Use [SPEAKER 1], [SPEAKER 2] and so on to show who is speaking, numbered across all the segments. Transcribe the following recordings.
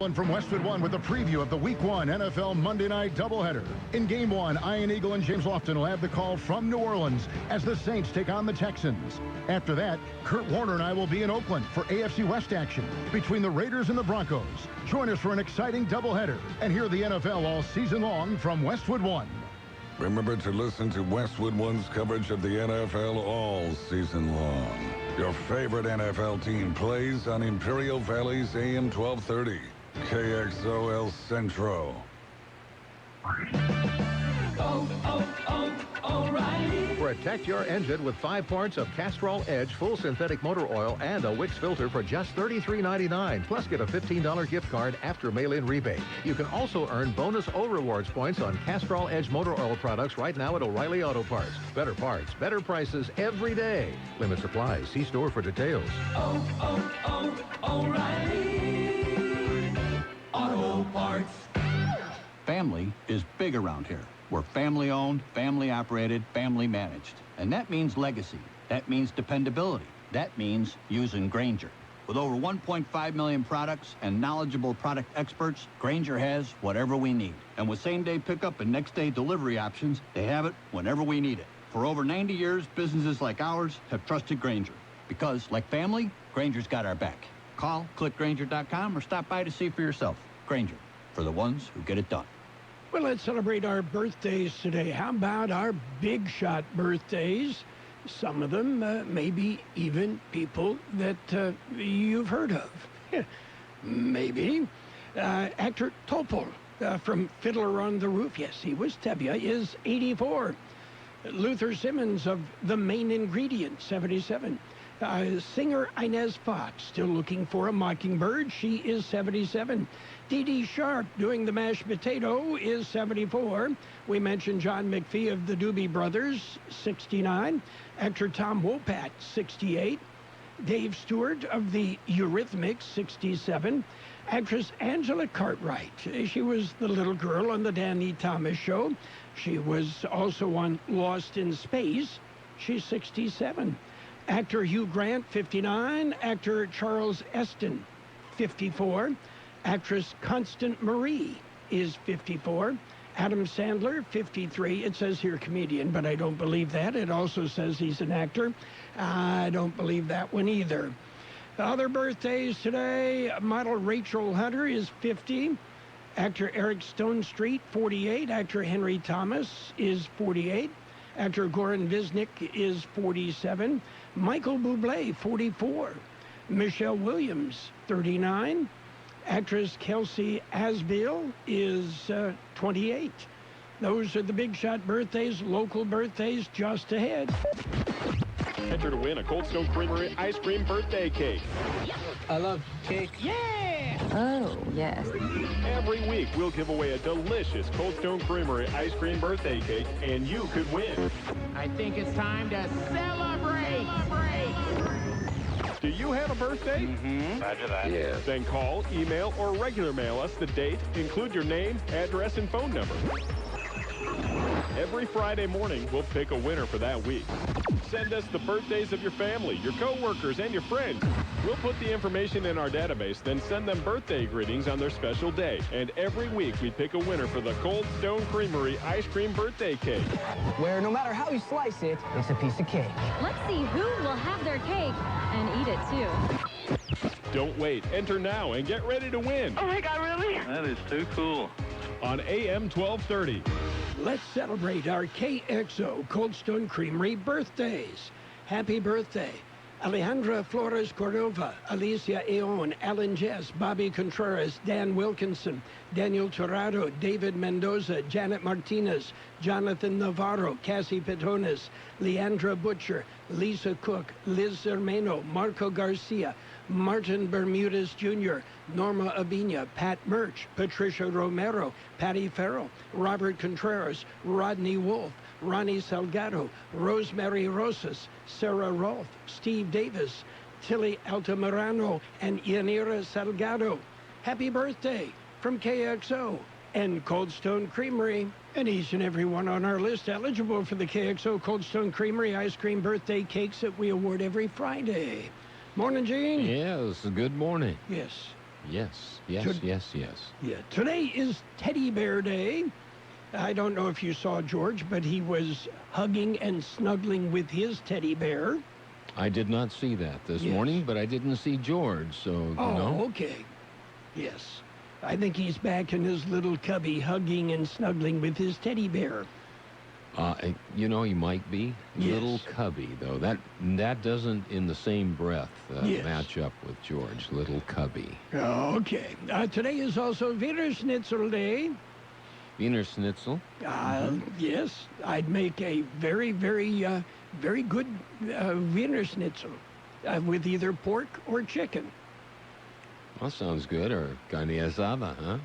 [SPEAKER 1] One from Westwood One with a preview of the Week 1 NFL Monday Night doubleheader. In Game 1, Ian Eagle and James Lofton will have the call from New Orleans as the Saints take on the Texans. After that, Kurt Warner and I will be in Oakland for AFC West action between the Raiders and the Broncos. Join us for an exciting doubleheader and hear the NFL all season long from Westwood One.
[SPEAKER 2] Remember to listen to Westwood One's coverage of the NFL all season long. Your favorite NFL team plays on Imperial Valley's AM 1230. KXO El Centro.
[SPEAKER 3] O'Reilly. Protect your engine with 5 parts of Castrol Edge full synthetic motor oil and a Wix filter for just $33.99. Plus, get a $15 gift card after mail-in rebate. You can also earn bonus O Rewards points on Castrol Edge motor oil products right now at O'Reilly Auto Parts. Better parts, better prices every day. Limit supply. See store for details.
[SPEAKER 4] O'Reilly Auto Parts.
[SPEAKER 5] Family is big around here. We're family-owned, family-operated, family-managed. And that means legacy. That means dependability. That means using Grainger. With over 1.5 million products and knowledgeable product experts, Grainger has whatever we need. And with same-day pickup and next-day delivery options, they have it whenever we need it. For over 90 years, businesses like ours have trusted Grainger. Because, like family, Grainger's got our back. Call, click Grainger.com, or stop by to see for yourself. Grainger, for the ones who get it done.
[SPEAKER 6] Well, let's celebrate our birthdays today. How about our big shot birthdays? Some of them maybe even people that you've heard of. Maybe. Actor Topol from Fiddler on the Roof, yes, he was Tevye, is 84. Luther Simmons of The Main Ingredient, 77. Singer Inez Fox, still looking for a mockingbird. She is 77. Dee Dee Sharp, doing the mashed potato, is 74. We mentioned John McPhee of the Doobie Brothers, 69. Actor Tom Wopat, 68. Dave Stewart of the Eurythmics, 67. Actress Angela Cartwright. She was the little girl on the Danny Thomas Show. She was also on Lost in Space. She's 67. Actor Hugh Grant, 59. Actor Charles Eston, 54. Actress Constance Marie is 54. Adam Sandler, 53. It says here comedian, but I don't believe that. It also says he's an actor. I don't believe that one either. Other birthdays today, model Rachel Hunter is 50. Actor Eric Stonestreet, 48. Actor Henry Thomas is 48. Actor Goran Visnik is 47. Michael Bublé, 44. Michelle Williams, 39. Actress Kelsey Asbiel is 28. Those are the big shot birthdays, local birthdays just ahead.
[SPEAKER 7] Enter to win a Cold Stone Creamery ice cream birthday cake.
[SPEAKER 8] I love cake.
[SPEAKER 9] Yeah! Oh, yes.
[SPEAKER 7] Every week, we'll give away a delicious Cold Stone Creamery ice cream birthday cake, and you could win.
[SPEAKER 8] I think it's time to celebrate!
[SPEAKER 7] Do you have a birthday?
[SPEAKER 10] Mm-hmm. Roger that.
[SPEAKER 7] Yes. Then call, email, or regular mail us the date. Include your name, address, and phone number. Every Friday morning, we'll pick a winner for that week. Send us the birthdays of your family, your coworkers, and your friends. We'll put the information in our database, then send them birthday greetings on their special day. And every week, we pick a winner for the Cold Stone Creamery ice cream birthday cake.
[SPEAKER 8] Where no matter how you slice it, it's a piece of cake.
[SPEAKER 9] Let's see who will have their cake and eat it, too.
[SPEAKER 7] Don't wait. Enter now and get ready to win.
[SPEAKER 10] Oh, my God, really? That is too cool.
[SPEAKER 7] On AM 1230.
[SPEAKER 6] Let's celebrate our KXO Cold Stone Creamery birthdays. Happy birthday. Alejandra Flores Cordova, Alicia Aon, Alan Jess, Bobby Contreras, Dan Wilkinson, Daniel Torrado, David Mendoza, Janet Martinez, Jonathan Navarro, Cassie Petones, Leandra Butcher, Lisa Cook, Liz Zermeno, Marco Garcia, Martin Bermudez Jr., Norma Abina, Pat Murch, Patricia Romero, Patty Farrell, Robert Contreras, Rodney Wolf, Ronnie Salgado, Rosemary Rosas, Sarah Rolfe, Steve Davis, Tilly Altamirano, and Yanira Salgado. Happy birthday from KXO and Cold Stone Creamery. And each and every one on our list eligible for the KXO Cold Stone Creamery ice cream birthday cakes that we award every Friday. Morning, Gene.
[SPEAKER 11] Yes, good morning.
[SPEAKER 6] Yes.
[SPEAKER 11] Yes.
[SPEAKER 6] Yeah, today is Teddy Bear Day. I don't know if you saw George, but he was hugging and snuggling with his teddy bear.
[SPEAKER 11] I did not see that this morning, but I didn't see George, so,
[SPEAKER 6] okay. Yes. I think he's back in his little cubby hugging and snuggling with his teddy bear.
[SPEAKER 11] He might be.
[SPEAKER 6] Yes.
[SPEAKER 11] Little cubby, though. That doesn't, in the same breath, match up with George. Little cubby.
[SPEAKER 6] Okay. Today is also Wiener Schnitzel Day.
[SPEAKER 11] Wiener Schnitzel?
[SPEAKER 6] Yes. I'd make a very, very, very good Wiener Schnitzel with either pork or chicken.
[SPEAKER 11] Well, sounds good. Or carne asada, huh?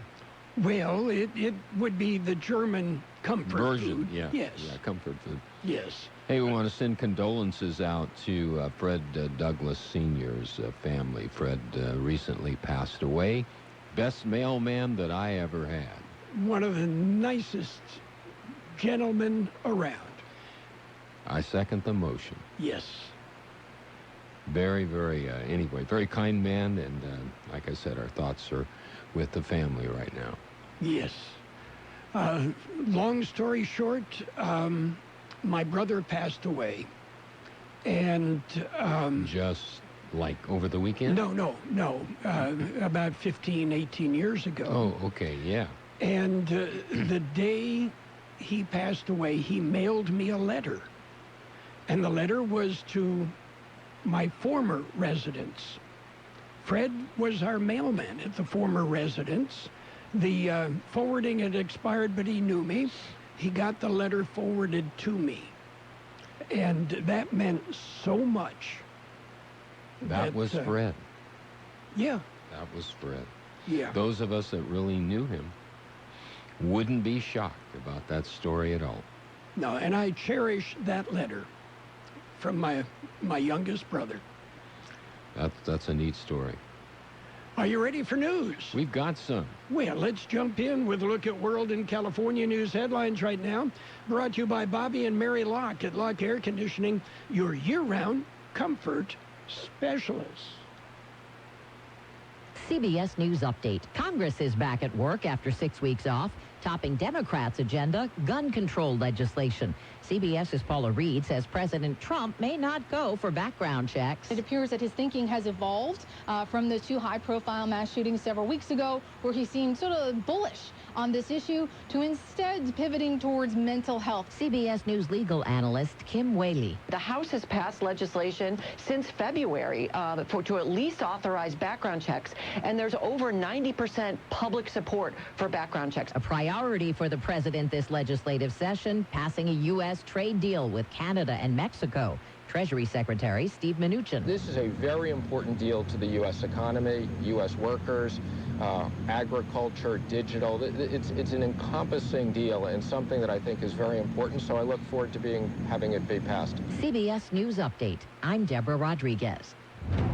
[SPEAKER 6] Well, it would be the German comfort
[SPEAKER 11] version,
[SPEAKER 6] food.
[SPEAKER 11] Yeah.
[SPEAKER 6] Yes.
[SPEAKER 11] Yeah, comfort food.
[SPEAKER 6] Yes.
[SPEAKER 11] Hey, we want to send condolences out to Fred Douglas Sr.'s family. Fred recently passed away. Best mailman that I ever had.
[SPEAKER 6] One of the nicest gentlemen around.
[SPEAKER 11] I second the motion.
[SPEAKER 6] Yes.
[SPEAKER 11] Very, very, anyway, very kind man, and like I said, our thoughts are with the family right now.
[SPEAKER 6] Yes. Long story short, my brother passed away, and...
[SPEAKER 11] just like over the weekend?
[SPEAKER 6] No. About 15, 18 years ago.
[SPEAKER 11] Oh, okay, yeah.
[SPEAKER 6] And the day he passed away, he mailed me a letter. And the letter was to my former residence. Fred was our mailman at the former residence. The forwarding had expired, but he knew me. He got the letter forwarded to me. And that meant so much.
[SPEAKER 11] That was Fred.
[SPEAKER 6] Yeah.
[SPEAKER 11] That was Fred.
[SPEAKER 6] Yeah.
[SPEAKER 11] Those of us that really knew him wouldn't be shocked about that story at all.
[SPEAKER 6] No, and I cherish that letter from my youngest brother.
[SPEAKER 11] That's a neat story.
[SPEAKER 6] Are you ready for news?
[SPEAKER 11] We've got some.
[SPEAKER 6] Well, let's jump in with a look at world and California news headlines right now. Brought to you by Bobby and Mary Locke at Locke Air Conditioning, your year-round comfort specialists.
[SPEAKER 12] CBS News Update. Congress is back at work after 6 weeks off. Topping Democrats' agenda, gun control legislation. CBS's Paula Reed says President Trump may not go for background checks.
[SPEAKER 13] It appears that his thinking has evolved from the two high-profile mass shootings several weeks ago, where he seemed sort of bullish on this issue, to instead pivoting towards mental health.
[SPEAKER 12] CBS News legal analyst Kim Whaley.
[SPEAKER 14] The House has passed legislation since February to at least authorize background checks, and there's over 90% public support for background checks.
[SPEAKER 12] A priority for the president this legislative session, passing a U.S. trade deal with Canada and Mexico. Treasury Secretary Steve Mnuchin.
[SPEAKER 15] This is a very important deal to the U.S. economy, U.S. workers, agriculture, digital. It's an encompassing deal and something that I think is very important, so I look forward to having it be passed.
[SPEAKER 12] CBS News Update. I'm Deborah Rodriguez.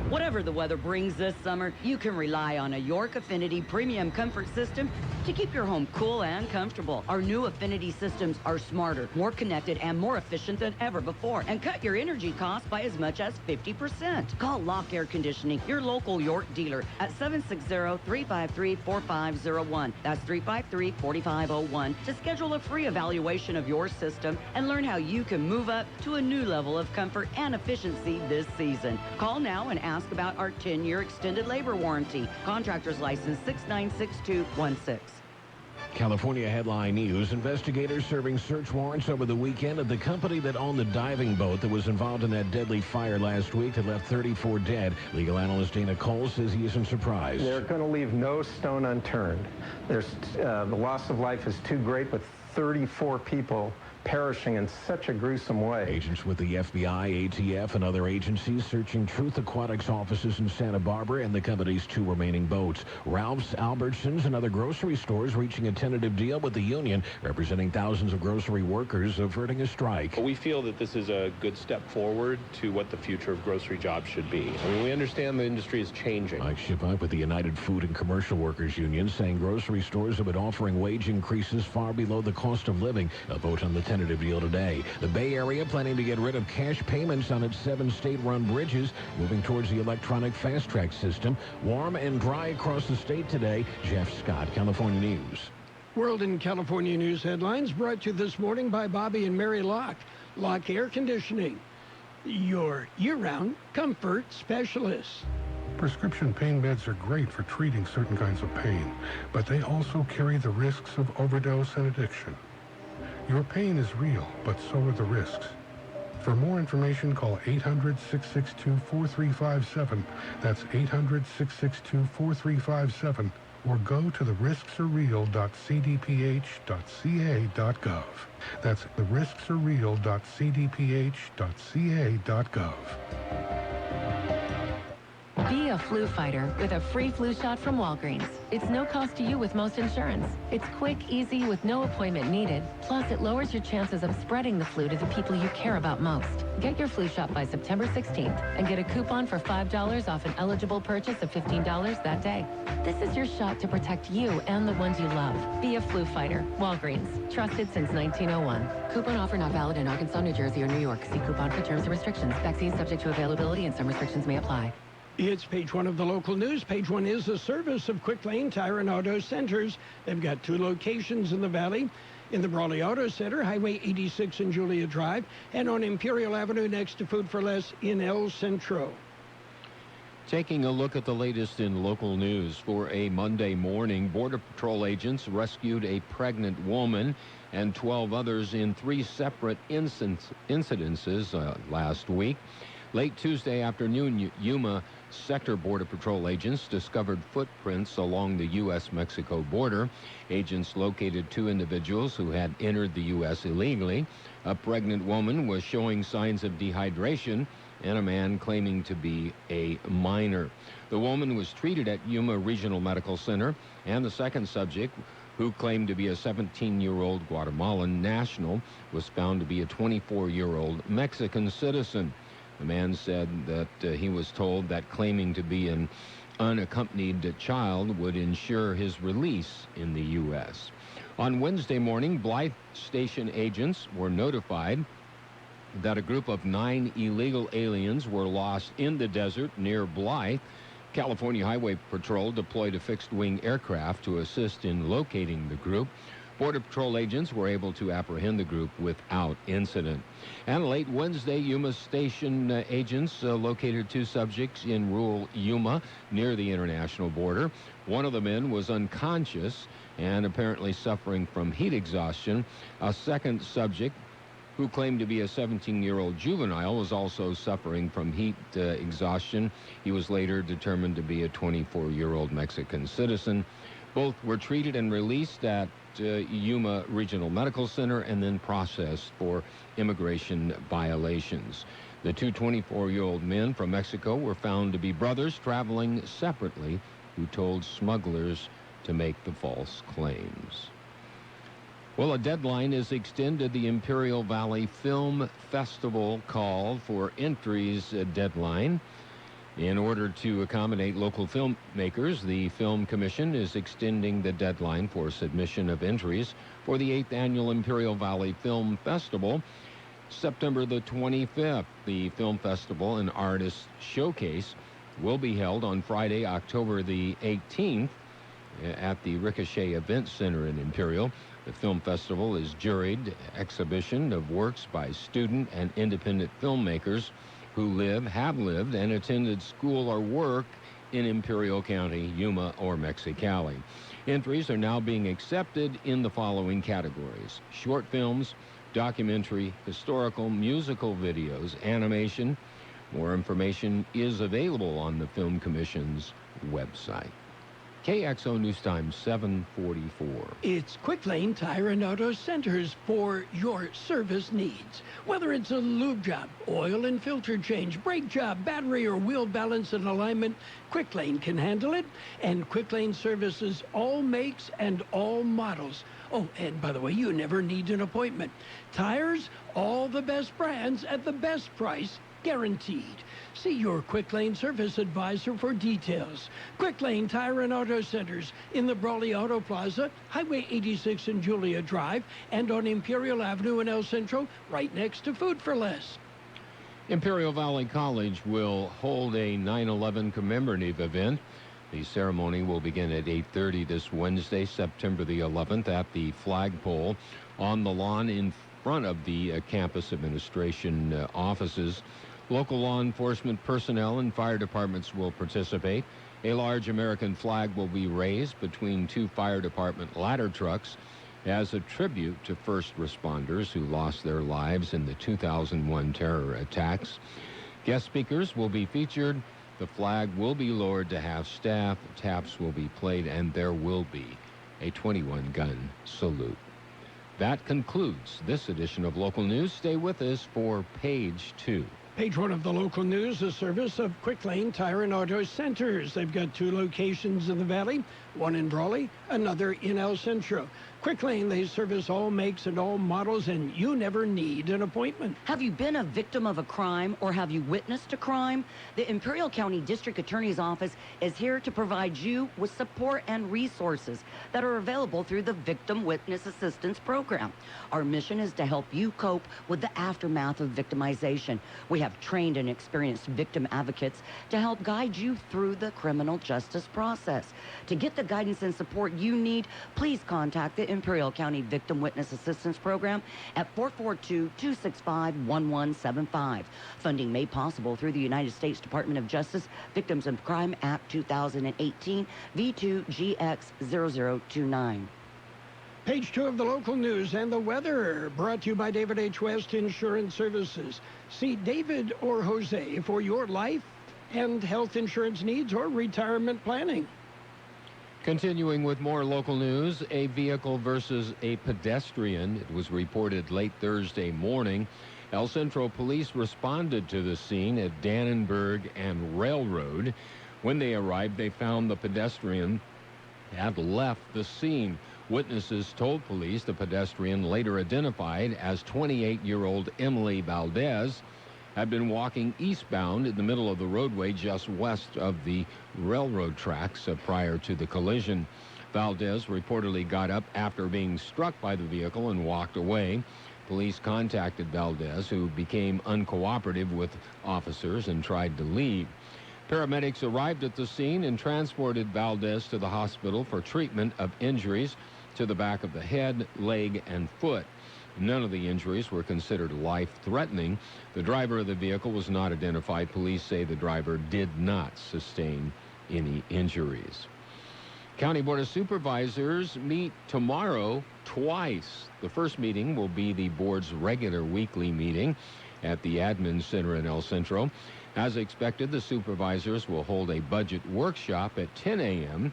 [SPEAKER 16] Whatever the weather brings this summer, you can rely on a York Affinity Premium Comfort System to keep your home cool and comfortable. Our new Affinity systems are smarter, more connected, and more efficient than ever before, and cut your energy costs by as much as 50%. Call Locke Air Conditioning, your local York dealer, at 760-353-4501. That's 353-4501 to schedule a free evaluation of your system and learn how you can move up to a new level of comfort and efficiency this season. Call now and ask about our 10-year extended labor warranty. Contractor's license 696216.
[SPEAKER 17] California headline news. Investigators serving search warrants over the weekend at the company that owned the diving boat that was involved in that deadly fire last week that left 34 dead. Legal analyst Dana Cole says he isn't surprised.
[SPEAKER 18] They're going to leave no stone unturned. The loss of life is too great, but 34 people perishing in such a gruesome way.
[SPEAKER 17] Agents with the FBI, ATF, and other agencies searching Truth Aquatics offices in Santa Barbara and the company's 2 remaining boats. Ralph's, Albertsons, and other grocery stores reaching a tentative deal with the union, representing thousands of grocery workers averting a strike.
[SPEAKER 7] We feel that this is a good step forward to what the future of grocery jobs should be. I mean, we understand the industry is changing.
[SPEAKER 17] Mike Shippak with the United Food and Commercial Workers Union saying grocery stores have been offering wage increases far below the cost of living. A vote on the tentative deal today. The Bay Area planning to get rid of cash payments on its 7 state-run bridges, moving towards the electronic fast-track system. Warm and dry across the state today. Jeff Scott, California News.
[SPEAKER 6] World and California News headlines brought to you this morning by Bobby and Mary Locke. Locke Air Conditioning, your year-round comfort specialists.
[SPEAKER 19] Prescription pain meds are great for treating certain kinds of pain, but they also carry the risks of overdose and addiction. Your pain is real, but so are the risks. For more information, call 800-662-4357. That's 800-662-4357. Or go to therisksArereal.cdph.ca.gov. That's therisksArereal.cdph.ca.gov.
[SPEAKER 20] Be a flu fighter with a free flu shot from Walgreens. It's no cost to you with most insurance. It's quick, easy, with no appointment needed. Plus, it lowers your chances of spreading the flu to the people you care about most. Get your flu shot by September 16th and get a coupon for $5 off an eligible purchase of $15 that day. This is your shot to protect you and the ones you love. Be a flu fighter. Walgreens. Trusted since 1901. Coupon offer not valid in Arkansas, New Jersey, or New York. See coupon for terms and restrictions. Vaccines subject to availability and some restrictions may apply.
[SPEAKER 6] It's page one of the local news. Page one is a service of Quick Lane Tire and Auto Centers. They've got 2 locations in the valley. In the Brawley Auto Center, Highway 86 and Julia Drive, and on Imperial Avenue next to Food for Less in El Centro.
[SPEAKER 11] Taking a look at the latest in local news for a Monday morning, Border Patrol agents rescued a pregnant woman and 12 others in 3 separate incidences last week. Late Tuesday afternoon, Yuma Sector Border Patrol agents discovered footprints along the U.S.-Mexico border. Agents located 2 individuals who had entered the U.S. illegally. A pregnant woman was showing signs of dehydration, and a man claiming to be a minor. The woman was treated at Yuma Regional Medical Center, and the second subject, who claimed to be a 17-year-old Guatemalan national, was found to be a 24-year-old Mexican citizen. The man said that he was told that claiming to be an unaccompanied child would ensure his release in the U.S. On Wednesday morning, Blythe Station agents were notified that a group of 9 illegal aliens were lost in the desert near Blythe. California Highway Patrol deployed a fixed-wing aircraft to assist in locating the group. Border Patrol agents were able to apprehend the group without incident. And late Wednesday, Yuma Station agents located 2 subjects in rural Yuma near the international border. One of the men was unconscious and apparently suffering from heat exhaustion. A second subject, who claimed to be a 17-year-old juvenile, was also suffering from heat exhaustion. He was later determined to be a 24-year-old Mexican citizen. Both were treated and released at Yuma Regional Medical Center and then processed for immigration violations. The 2 24-year-old men from Mexico were found to be brothers traveling separately who told smugglers to make the false claims. Well, a deadline is extended. The Imperial Valley Film Festival call for entries deadline. In order to accommodate local filmmakers, the Film Commission is extending the deadline for submission of entries for the 8th Annual Imperial Valley Film Festival, September the 25th. The Film Festival and Artist Showcase will be held on Friday, October the 18th at the Ricochet Event Center in Imperial. The film festival is juried exhibition of works by student and independent filmmakers who have lived, and attended school or work in Imperial County, Yuma, or Mexicali. Entries are now being accepted in the following categories: short films, documentary, historical, musical videos, animation. More information is available on the Film Commission's website. KXO News Time 744.
[SPEAKER 6] It's Quick Lane Tire and Auto Centers for your service needs. Whether it's a lube job, oil and filter change, brake job, battery or wheel balance and alignment, Quick Lane can handle it. And Quick Lane services all makes and all models. Oh, and by the way, you never need an appointment. Tires, all the best brands at the best price, guaranteed. See your Quick Lane service advisor for details. Quick Lane Tire and Auto Centers in the Brawley Auto Plaza, Highway 86 and Julia Drive, and on Imperial Avenue in El Centro, right next to Food for Less.
[SPEAKER 11] Imperial Valley College will hold a 9/11 commemorative event. The ceremony will begin at 8:30 this Wednesday, September the 11th, at the flagpole on the lawn in front of the campus administration offices. Local law enforcement personnel and fire departments will participate. A large American flag will be raised between two fire department ladder trucks as a tribute to first responders who lost their lives in the 2001 terror attacks. Guest speakers will be featured. The flag will be lowered to half-staff, taps will be played, and there will be a 21-gun salute. That concludes this edition of Local News. Stay with us for Page 2.
[SPEAKER 6] Page 1 of the local news, a service of Quick Lane Tire and Auto Centers. They've got 2 locations in the Valley, one in Brawley, another in El Centro. Quick Lane, they service all makes and all models, and you never need an appointment.
[SPEAKER 16] Have you been a victim of a crime or have you witnessed a crime? The Imperial County District Attorney's Office is here to provide you with support and resources that are available through the Victim Witness Assistance Program. Our mission is to help you cope with the aftermath of victimization. We have trained and experienced victim advocates to help guide you through the criminal justice process. To get the guidance and support you need, please contact the Imperial County Victim Witness Assistance Program at 442-265-1175. Funding made possible through the United States Department of Justice Victims of Crime Act 2018, V2GX0029.
[SPEAKER 6] Page 2 of the local news and the weather, brought to you by David H. West Insurance Services. See David or Jose for your life and health insurance needs or retirement planning.
[SPEAKER 11] Continuing with more local news, a vehicle versus a pedestrian. It was reported late Thursday morning. El Centro police responded to the scene at Dannenberg and Railroad. When they arrived, they found the pedestrian had left the scene. Witnesses told police the pedestrian, later identified as 28-year-old Emily Valdez, had been walking eastbound in the middle of the roadway just west of the railroad tracks prior to the collision. Valdez reportedly got up after being struck by the vehicle and walked away. Police contacted Valdez, who became uncooperative with officers and tried to leave. Paramedics arrived at the scene and transported Valdez to the hospital for treatment of injuries to the back of the head, leg, and foot. None of the injuries were considered life-threatening. The driver of the vehicle was not identified. Police say the driver did not sustain any injuries. County Board of Supervisors meet tomorrow twice. The first meeting will be the board's regular weekly meeting at the Admin Center in El Centro. As expected, the supervisors will hold a budget workshop at 10 a.m.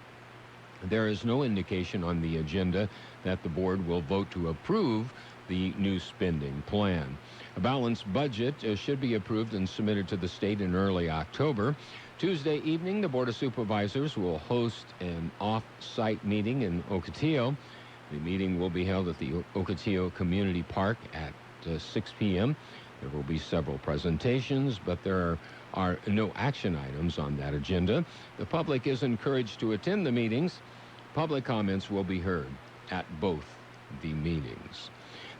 [SPEAKER 11] There is no indication on the agenda that the board will vote to approve the new spending plan. A balanced budget should be approved and submitted to the state in early October. Tuesday evening, the Board of Supervisors will host an off-site meeting in Ocotillo. The meeting will be held at the Ocotillo Community Park at 6 p.m. There will be several presentations, but there are no action items on that agenda. The public is encouraged to attend the meetings. Public comments will be heard at both the meetings.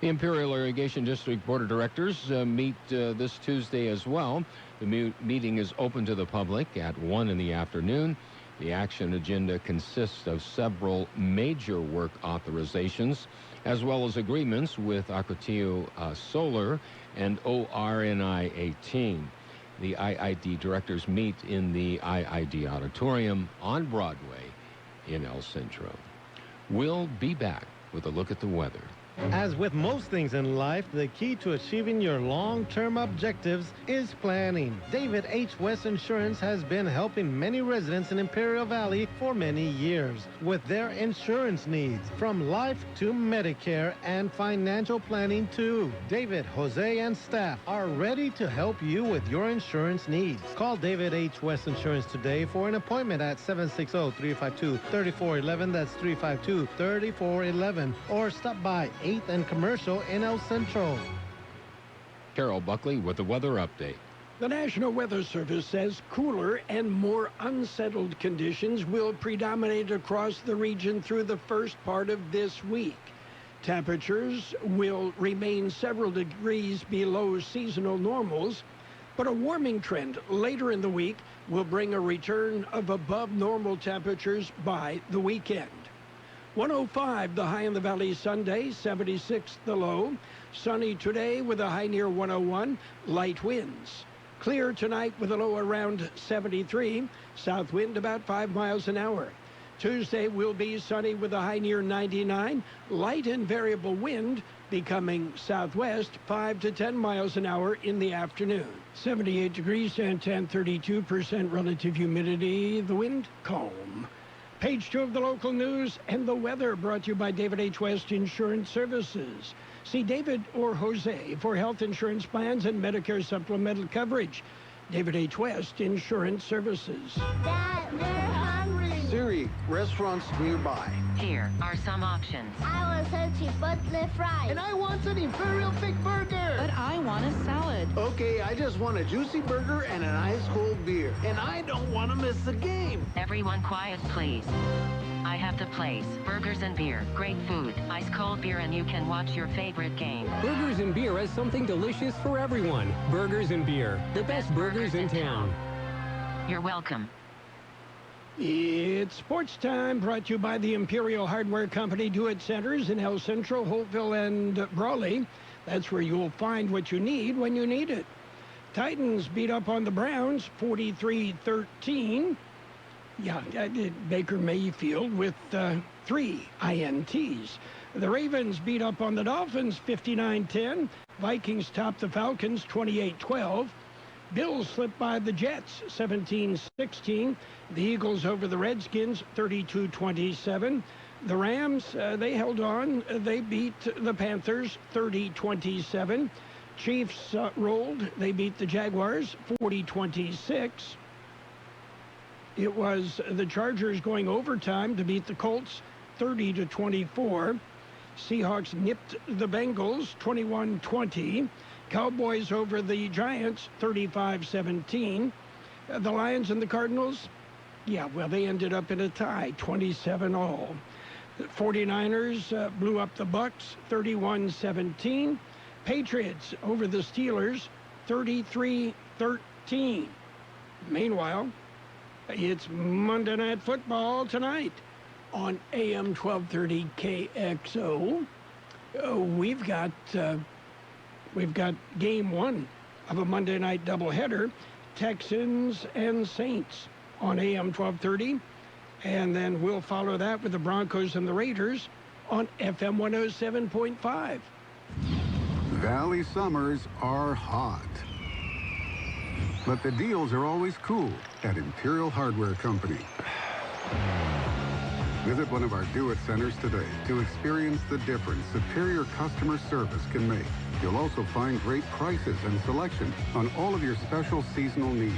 [SPEAKER 11] The Imperial Irrigation District Board of Directors meet this Tuesday as well. The meeting is open to the public at 1 in the afternoon. The action agenda consists of several major work authorizations, as well as agreements with Ocotillo Solar and ORNI 18. The IID directors meet in the IID Auditorium on Broadway in El Centro. We'll be back with a look at the weather.
[SPEAKER 21] As with most things in life, the key to achieving your long-term objectives is planning. David H. West Insurance has been helping many residents in Imperial Valley for many years with their insurance needs, from life to Medicare and financial planning too. David, Jose, and staff are ready to help you with your insurance needs. Call David H. West Insurance today for an appointment at 760-352-3411. That's 352-3411. Or stop by 8th and Commercial in El Centro.
[SPEAKER 11] Carroll Buckley with the weather update.
[SPEAKER 6] The National Weather Service says cooler and more unsettled conditions will predominate across the region through the first part of this week. Temperatures will remain several degrees below seasonal normals, but a warming trend later in the week will bring a return of above normal temperatures by the weekend. 105 the high in the valley Sunday, 76 the low. Sunny today with a high near 101, light winds. Clear tonight with a low around 73, south wind about 5 miles an hour. Tuesday will be sunny with a high near 99, light and variable wind becoming southwest 5 to 10 miles an hour in the afternoon. 78 degrees, Santan, 32% relative humidity, the wind calm. Page 2 of the local news and the weather brought to you by David H. West Insurance Services. See David or Jose for health insurance plans and Medicare supplemental coverage. David H. West Insurance Services.
[SPEAKER 1] Dad, we're hungry.
[SPEAKER 22] Siri, restaurants nearby.
[SPEAKER 20] Here are some options.
[SPEAKER 1] I want some Chipotle fries.
[SPEAKER 22] And I want an Imperial Thick Burger.
[SPEAKER 23] But I want a salad.
[SPEAKER 22] Okay, I just want a juicy burger and an ice cold beer. And I don't want to miss the game.
[SPEAKER 20] Everyone quiet, please. I have the place. Burgers and beer. Great food. Ice cold beer, and you can watch your favorite game.
[SPEAKER 24] Burgers and Beer has something delicious for everyone. Burgers and Beer. The best burgers in town.
[SPEAKER 20] You're welcome.
[SPEAKER 6] It's sports time, brought to you by the Imperial Hardware Company Do-It Centers in El Centro, Holtville, and Brawley. That's where you'll find what you need when you need it. Titans beat up on the Browns 43-13. Yeah, Baker Mayfield with 3 INTs. The Ravens beat up on the Dolphins 59-10. Vikings topped the Falcons 28-12. Bills slipped by the Jets 17-16. The Eagles over the Redskins 32-27. The Rams, they held on. They beat the Panthers 30-27. Chiefs rolled. They beat the Jaguars 40-26. It was the Chargers going overtime to beat the Colts 30-24. Seahawks nipped the Bengals 21-20. Cowboys over the Giants 35-17. The Lions and the Cardinals, they ended up in a tie, 27-all. The 49ers blew up the Bucks 31-17. Patriots over the Steelers 33-13. Meanwhile, it's Monday Night Football tonight on AM 1230 KXO. We've got game 1 of a Monday night doubleheader, Texans and Saints on AM 1230. And then we'll follow that with the Broncos and the Raiders on FM 107.5.
[SPEAKER 25] Valley summers are hot. But the deals are always cool at Imperial Hardware Company. Visit one of our Do-It Centers today to experience the difference superior customer service can make. You'll also find great prices and selection on all of your special seasonal needs.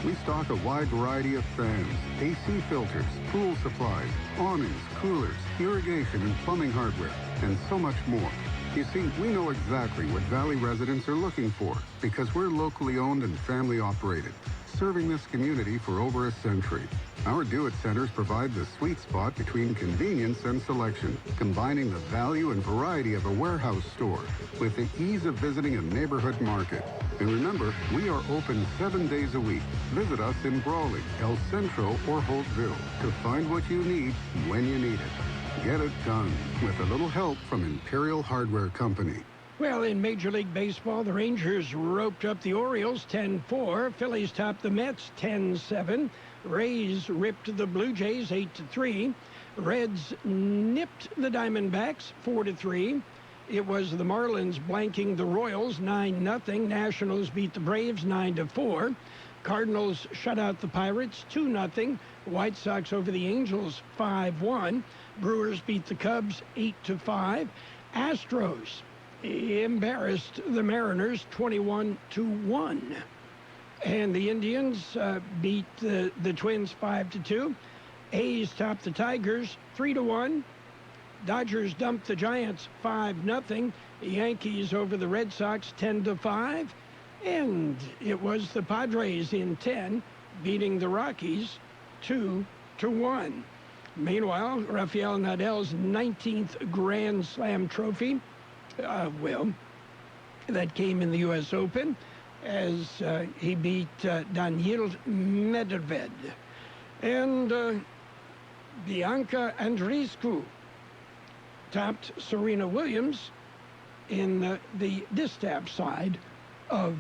[SPEAKER 25] We stock a wide variety of fans, AC filters, pool supplies, awnings, coolers, irrigation and plumbing hardware, and so much more. You see, we know exactly what Valley residents are looking for because we're locally owned and family operated, serving this community for over a century. Our Do-It Centers provide the sweet spot between convenience and selection, combining the value and variety of a warehouse store with the ease of visiting a neighborhood market. And remember, we are open 7 days a week. Visit us in Brawley, El Centro, or Holtville to find what you need when you need it. Get it done with a little help from Imperial Hardware Company.
[SPEAKER 6] Well, in Major League Baseball, the Rangers roped up the Orioles 10-4. Phillies topped the Mets 10-7. Rays ripped the Blue Jays 8-3. Reds nipped the Diamondbacks 4-3. It was the Marlins blanking the Royals 9-0. Nationals beat the Braves 9-4. Cardinals shut out the Pirates 2-0. White Sox over the Angels 5-1. Brewers beat the Cubs 8-5. Astros embarrassed the Mariners 21-1. And the Indians beat the Twins 5-2. A's topped the Tigers 3-1. Dodgers dumped the Giants 5-0. The Yankees over the Red Sox 10-5. And it was the Padres in 10, beating the Rockies 2-1. Meanwhile, Rafael Nadal's 19th Grand Slam trophy, that came in the U.S. Open as he beat Daniil Medvedev. And Bianca Andreescu topped Serena Williams in the distaff side of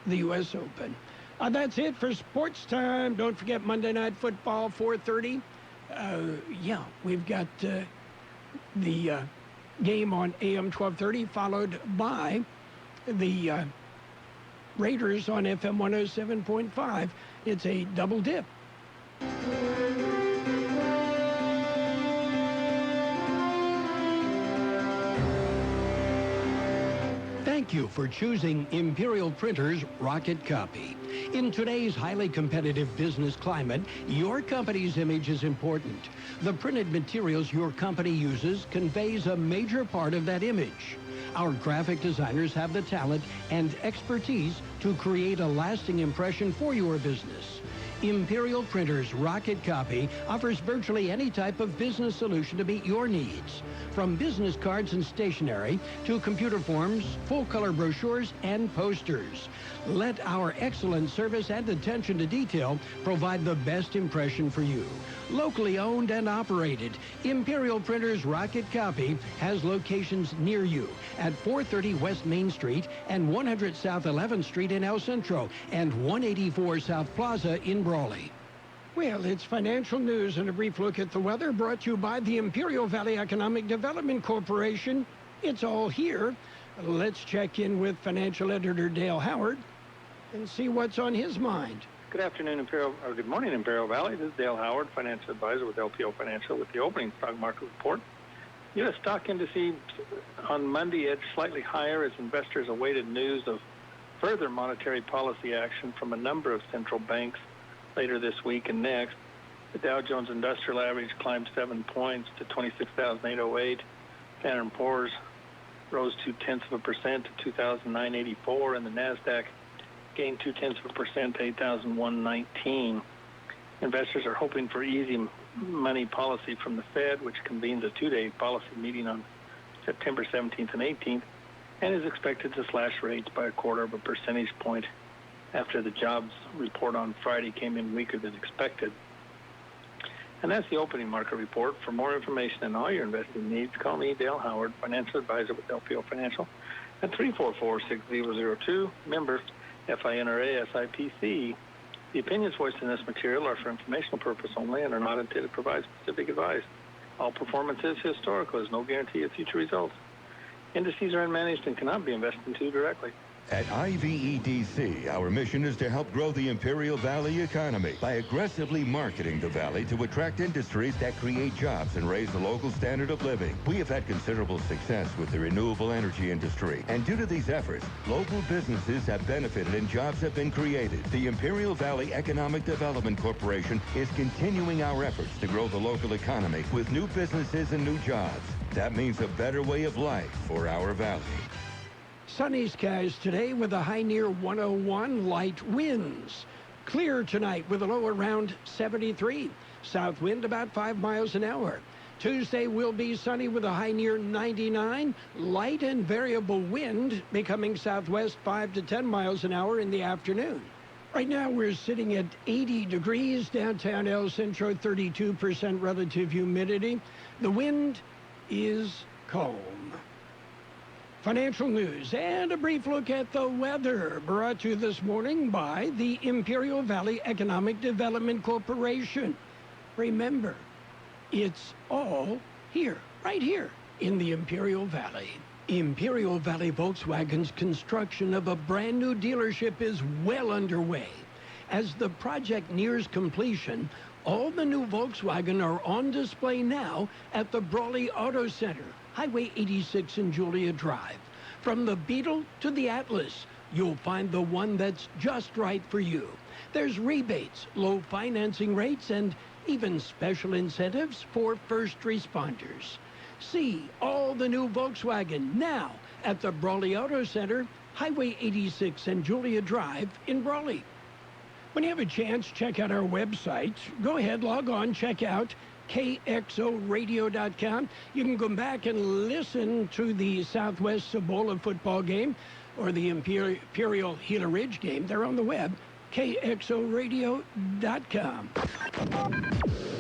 [SPEAKER 6] the U.S. Open. That's it for sports time. Don't forget Monday Night Football, 4:30. We've got the game on AM 1230, followed by the Raiders on FM 107.5. It's a double dip. Thank you for choosing Imperial Printers Rocket Copy. In today's highly competitive business climate, your company's image is important. The printed materials your company uses conveys a major part of that image. Our graphic designers have the talent and expertise to create a lasting impression for your business. Imperial Printers Rocket Copy offers virtually any type of business solution to meet your needs. From business cards and stationery to computer forms, full-color brochures, and posters. Let our excellent service and attention to detail provide the best impression for you. Locally owned and operated, Imperial Printers Rocket Copy has locations near you at 430 West Main Street and 100 South 11th Street in El Centro and 184 South Plaza in Brawley. Well, it's financial news and a brief look at the weather brought to you by the Imperial Valley Economic Development Corporation. It's all here. Let's check in with financial editor Dale Howard and see what's on his mind.
[SPEAKER 2] Good afternoon, good morning, Imperial Valley. This is Dale Howard, financial advisor with LPO Financial with the opening stock market report. U.S. stock indices on Monday edged slightly higher as investors awaited news of further monetary policy action from a number of central banks later this week and next. The Dow Jones Industrial Average climbed 7 points to 26,808. Standard & Poor's rose 0.2% to 2,984, and the NASDAQ gained 0.2% to 8,119. Investors are hoping for easy money policy from the Fed, which convenes a two-day policy meeting on September 17th and 18th, and is expected to slash rates by 0.25 percentage point after the jobs report on Friday came in weaker than expected. And that's the opening market report. For more information on all your investing needs, call me, Dale Howard, financial advisor with LPO Financial, at 344-6002, member FINRA SIPC. The opinions voiced in this material are for informational purpose only and are not intended to provide specific advice. All performance is historical. There's no guarantee of future results. Indices are unmanaged and cannot be invested into directly.
[SPEAKER 3] At IVEDC, our mission is to help grow the Imperial Valley economy by aggressively marketing the valley to attract industries that create jobs and raise the local standard of living. We have had considerable success with the renewable energy industry, and due to these efforts, local businesses have benefited and jobs have been created. The Imperial Valley Economic Development Corporation is continuing our efforts to grow the local economy with new businesses and new jobs. That means a better way of life for our valley.
[SPEAKER 6] Sunny skies today with a high near 101, light winds. Clear tonight with a low around 73. South wind about 5 miles an hour. Tuesday will be sunny with a high near 99. Light and variable wind becoming southwest 5 to 10 miles an hour in the afternoon. Right now we're sitting at 80 degrees. Downtown El Centro, 32% relative humidity. The wind is calm. Financial news and a brief look at the weather brought to you this morning by the Imperial Valley Economic Development Corporation. Remember, it's all here, right here in the Imperial Valley. Imperial Valley Volkswagen's construction of a brand new dealership is well underway. As the project nears completion, all the new Volkswagen are on display now at the Brawley Auto Center, Highway 86 and Julia Drive. From the Beetle to the Atlas, you'll find the one that's just right for you. There's rebates, low financing rates, and even special incentives for first responders. See all the new Volkswagen now at the Brawley Auto Center, Highway 86 and Julia Drive in Brawley. When you have a chance, check out our website. Go ahead, log on, check out KXORadio.com. You can go back and listen to the Southwest Cibola football game or the Imperial Gila Ridge game. They're on the web, KXORadio.com.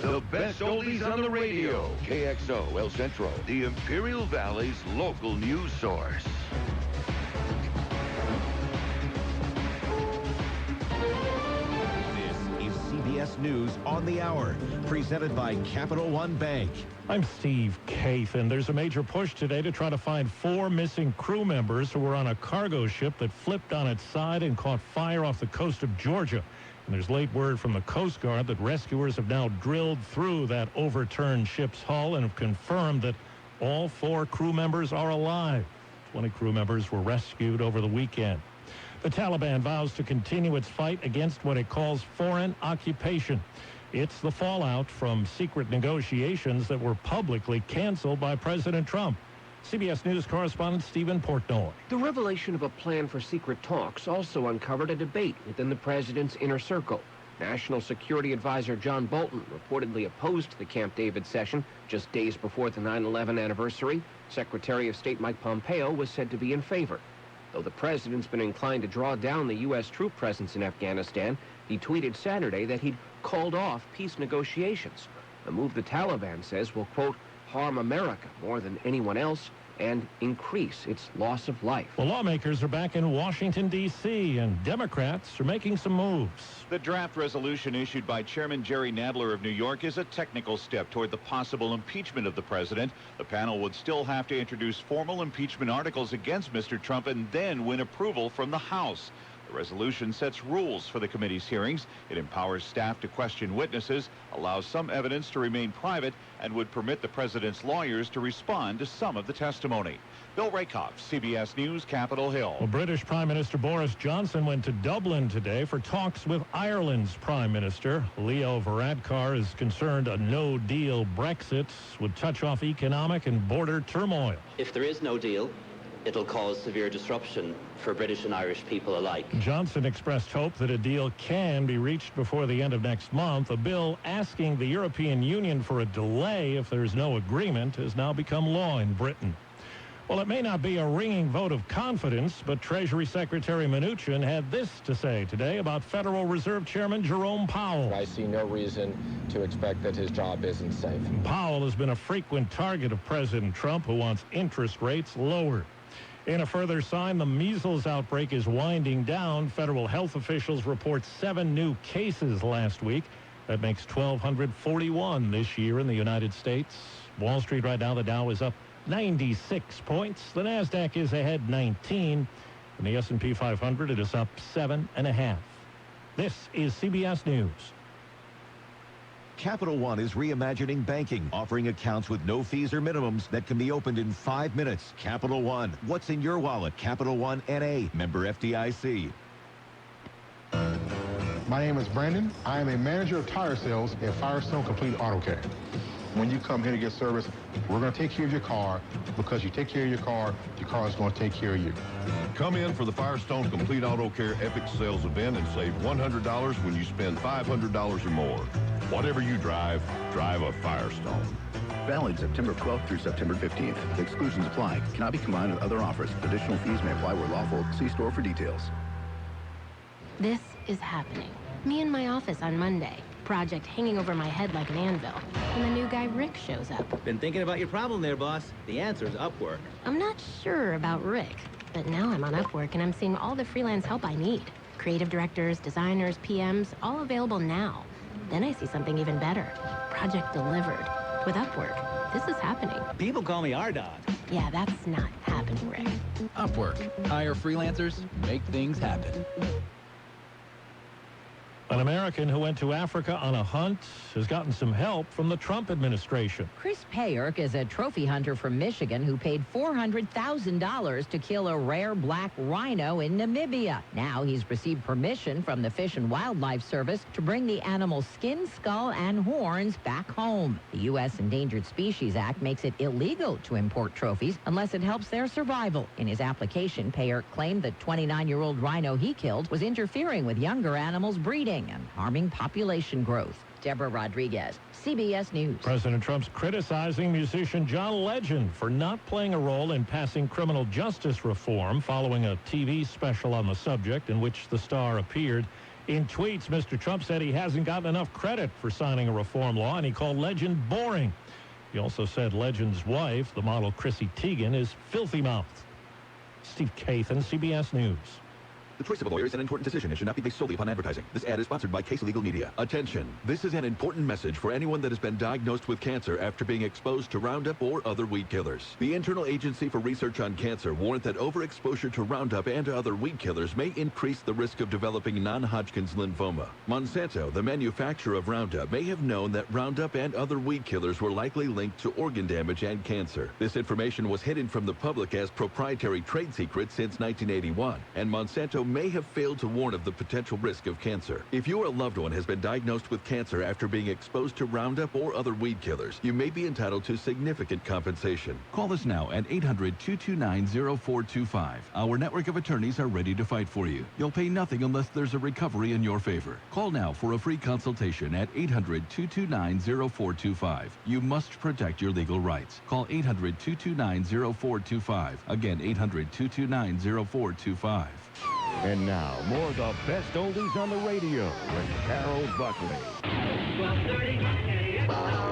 [SPEAKER 3] The best oldies on the radio. KXO El Centro, the Imperial Valley's local news source.
[SPEAKER 4] CBS News on the Hour, presented by Capital One Bank.
[SPEAKER 5] I'm Steve Kaith, and there's a major push today to try to find 4 missing crew members who were on a cargo ship that flipped on its side and caught fire off the coast of Georgia. And there's late word from the Coast Guard that rescuers have now drilled through that overturned ship's hull and have confirmed that all 4 crew members are alive. 20 crew members were rescued over the weekend. The Taliban vows to continue its fight against what it calls foreign occupation. It's the fallout from secret negotiations that were publicly canceled by President Trump. CBS News correspondent Stephen Portnoy.
[SPEAKER 8] The revelation of a plan for secret talks also uncovered a debate within the president's inner circle. National Security Advisor John Bolton reportedly opposed the Camp David session just days before the 9/11 anniversary. Secretary of State Mike Pompeo was said to be in favor. Though the president's been inclined to draw down the U.S. troop presence in Afghanistan, he tweeted Saturday that he'd called off peace negotiations, a move the Taliban says will, quote, harm America more than anyone else and increase its loss of life.
[SPEAKER 5] Well, lawmakers are back in Washington, D.C., and Democrats are making some moves.
[SPEAKER 9] The draft resolution issued by Chairman Jerry Nadler of New York is a technical step toward the possible impeachment of the president. The panel would still have to introduce formal impeachment articles against Mr. Trump and then win approval from the House. The resolution sets rules for the committee's hearings. It empowers staff to question witnesses, allows some evidence to remain private, and would permit the president's lawyers to respond to some of the testimony. Bill Rakoff, CBS News, Capitol Hill.
[SPEAKER 5] Well, British Prime Minister Boris Johnson went to Dublin today for talks with Ireland's Prime Minister. Leo Varadkar is concerned a no-deal Brexit would touch off economic and border turmoil.
[SPEAKER 23] If there is no deal, it'll cause severe disruption for British and Irish people alike.
[SPEAKER 5] Johnson expressed hope that a deal can be reached before the end of next month. A bill asking the European Union for a delay if there's no agreement has now become law in Britain. Well, it may not be a ringing vote of confidence, but Treasury Secretary Mnuchin had this to say today about Federal Reserve Chairman Jerome Powell.
[SPEAKER 15] I see no reason to expect that his job isn't safe.
[SPEAKER 5] Powell has been a frequent target of President Trump, who wants interest rates lowered. In a further sign, the measles outbreak is winding down. Federal health officials report 7 new cases last week. That makes 1,241 this year in the United States. Wall Street right now, the Dow is up 96 points. The NASDAQ is ahead 19. And the S&P 500, it is up 7.5. This is CBS News.
[SPEAKER 4] Capital One is reimagining banking, offering accounts with no fees or minimums that can be opened in 5 minutes. Capital One. What's in your wallet? Capital One N.A. Member FDIC.
[SPEAKER 26] My name is Brandon. I am a manager of tire sales at Firestone Complete Auto Care. When you come here to get service, we're going to take care of your car, because you take care of your car is going to take care of you.
[SPEAKER 27] Come in for the Firestone Complete Auto Care Epic Sales Event and save $100 when you spend $500 or more. Whatever you drive, drive a Firestone.
[SPEAKER 28] Valid September 12th through September 15th. Exclusions apply. Cannot be combined with other offers. Additional fees may apply where lawful. See store for details.
[SPEAKER 29] This is happening. Me in my office on Monday. Project hanging over my head like an anvil. And the new guy Rick shows up.
[SPEAKER 30] Been thinking about your problem there, boss. The answer is Upwork.
[SPEAKER 29] I'm not sure about Rick, but now I'm on Upwork and I'm seeing all the freelance help I need. Creative directors, designers, PMs, all available now. Then I see something even better. Project delivered. With Upwork, this is happening.
[SPEAKER 30] People call me R-Dog.
[SPEAKER 29] Yeah, that's not happening, Rick.
[SPEAKER 31] Upwork. Hire freelancers, make things happen.
[SPEAKER 5] An American who went to Africa on a hunt has gotten some help from the Trump administration.
[SPEAKER 7] Chris Payerk is a trophy hunter from Michigan who paid $400,000 to kill a rare black rhino in Namibia. Now he's received permission from the Fish and Wildlife Service to bring the animal's skin, skull, and horns back home. The U.S. Endangered Species Act makes it illegal to import trophies unless it helps their survival. In his application, Payerk claimed the 29-year-old rhino he killed was interfering with younger animals' breeding and harming population growth. Deborah Rodriguez, CBS News.
[SPEAKER 5] President Trump's criticizing musician John Legend for not playing a role in passing criminal justice reform following a TV special on the subject in which the star appeared. In tweets, Mr. Trump said he hasn't gotten enough credit for signing a reform law, and he called Legend boring. He also said Legend's wife, the model Chrissy Teigen, is filthy-mouthed. Steve Kathan, CBS News.
[SPEAKER 10] The choice of a lawyer is an important decision and should not be based solely upon advertising. This ad is sponsored by Case Legal Media.
[SPEAKER 12] Attention. This is an important message for anyone that has been diagnosed with cancer after being exposed to Roundup or other weed killers. The Internal Agency for Research on Cancer warned that overexposure to Roundup and other weed killers may increase the risk of developing non-Hodgkin's lymphoma. Monsanto, the manufacturer of Roundup, may have known that Roundup and other weed killers were likely linked to organ damage and cancer. This information was hidden from the public as proprietary trade secrets since 1981, and Monsanto may have failed to warn of the potential risk of cancer. If your loved one has been diagnosed with cancer after being exposed to Roundup or other weed killers, you may be entitled to significant compensation.
[SPEAKER 13] Call us now at 800-229-0425. Our network of attorneys are ready to fight for you. You'll pay nothing unless there's a recovery in your favor. Call now for a free consultation at 800-229-0425. You must protect your legal rights. Call 800-229-0425. Again, 800-229-0425.
[SPEAKER 3] And now, more of the best oldies on the radio with Carroll Buckley.
[SPEAKER 14] 12:30.